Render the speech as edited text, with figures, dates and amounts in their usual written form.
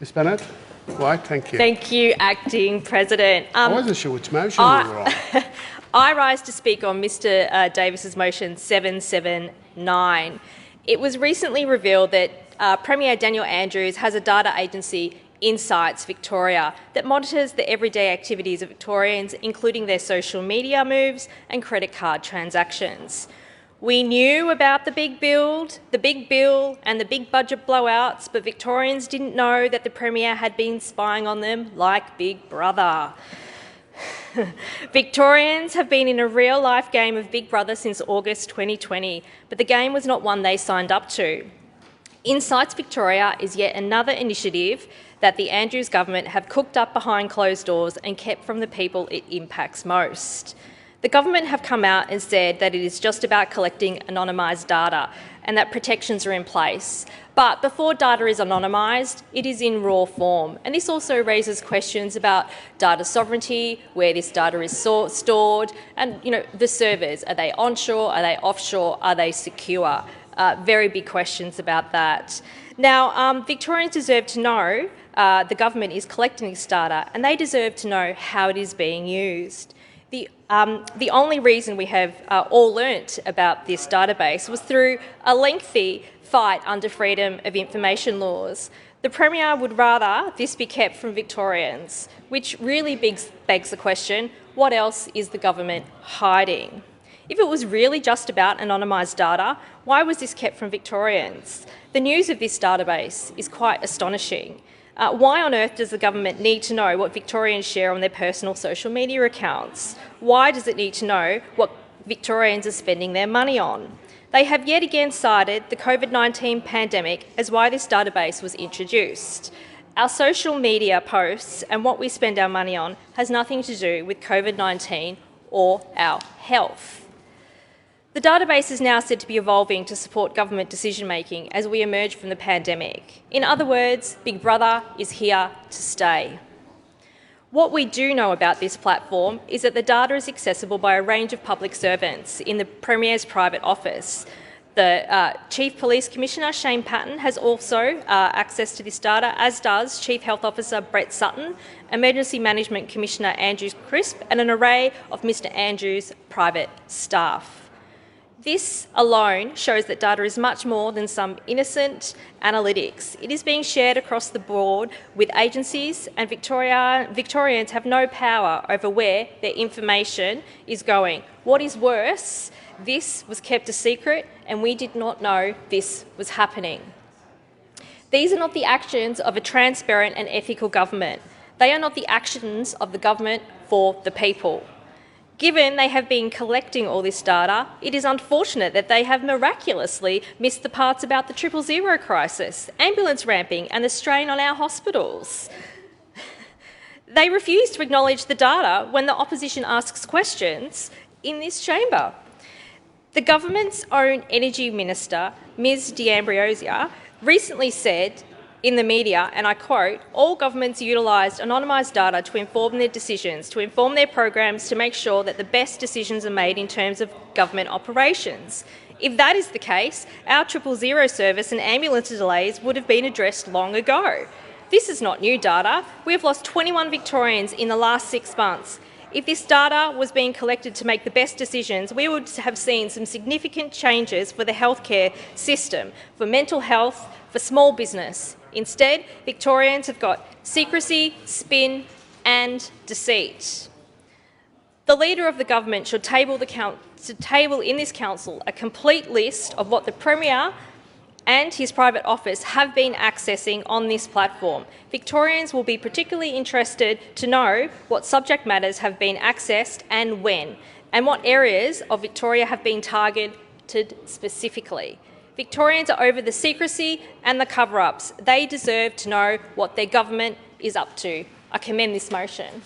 Ms Bennett? White, thank you. Thank you, Acting President. I wasn't sure which motion we were on. I rise to speak on Mr Davis's motion 779. It was recently revealed that Premier Daniel Andrews has a data agency, InsightsVictoria, that monitors the everyday activities of Victorians, including their social media moves and credit card transactions. We knew about the big bill and the big budget blowouts, but Victorians didn't know that the Premier had been spying on them like Big Brother. Victorians have been in a real-life game of Big Brother since August 2020, but the game was not one they signed up to. InsightsVictoria is yet another initiative that the Andrews government have cooked up behind closed doors and kept from the people it impacts most. The government have come out and said that it is just about collecting anonymised data and that protections are in place. But before data is anonymised, it is in raw form. And this also raises questions about data sovereignty, where this data is stored, and the servers. Are they onshore? Are they offshore? Are they secure? Very big questions about that. Now, Victorians deserve to know the government is collecting this data, and they deserve to know how it is being used. The only reason we have all learnt about this database was through a lengthy fight under freedom of information laws. The Premier would rather this be kept from Victorians, which really begs the question, what else is the government hiding? If it was really just about anonymised data, why was this kept from Victorians? The news of this database is quite astonishing. Why on earth does the government need to know what Victorians share on their personal social media accounts? Why does it need to know what Victorians are spending their money on? They have yet again cited the COVID-19 pandemic as why this database was introduced. Our social media posts and what we spend our money on has nothing to do with COVID-19 or our health. The database is now said to be evolving to support government decision-making as we emerge from the pandemic. In other words, Big Brother is here to stay. What we do know about this platform is that the data is accessible by a range of public servants in the Premier's private office. The Chief Police Commissioner, Shane Patton, has also access to this data, as does Chief Health Officer Brett Sutton, Emergency Management Commissioner Andrews Crisp, and an array of Mr Andrews' private staff. This alone shows that data is much more than some innocent analytics. It is being shared across the board with agencies, and Victorians have no power over where their information is going. What is worse, this was kept a secret and we did not know this was happening. These are not the actions of a transparent and ethical government. They are not the actions of the government for the people. Given they have been collecting all this data, it is unfortunate that they have miraculously missed the parts about the 000 crisis, ambulance ramping and the strain on our hospitals. They refuse to acknowledge the data when the opposition asks questions in this chamber. The government's own Energy Minister, Ms D'Ambrosio, recently said in the media, and I quote, "All governments utilised anonymised data to inform their decisions, to inform their programs, to make sure that the best decisions are made in terms of government operations." If that is the case, our 000 service and ambulance delays would have been addressed long ago. This is not new data. We have lost 21 Victorians in the last 6 months. If this data was being collected to make the best decisions, we would have seen some significant changes for the healthcare system, for mental health, for small business. Instead, Victorians have got secrecy, spin and deceit. The Leader of the Government should table in this Council a complete list of what the Premier and his private office have been accessing on this platform. Victorians will be particularly interested to know what subject matters have been accessed and when, and what areas of Victoria have been targeted specifically. Victorians are over the secrecy and the cover-ups. They deserve to know what their government is up to. I commend this motion.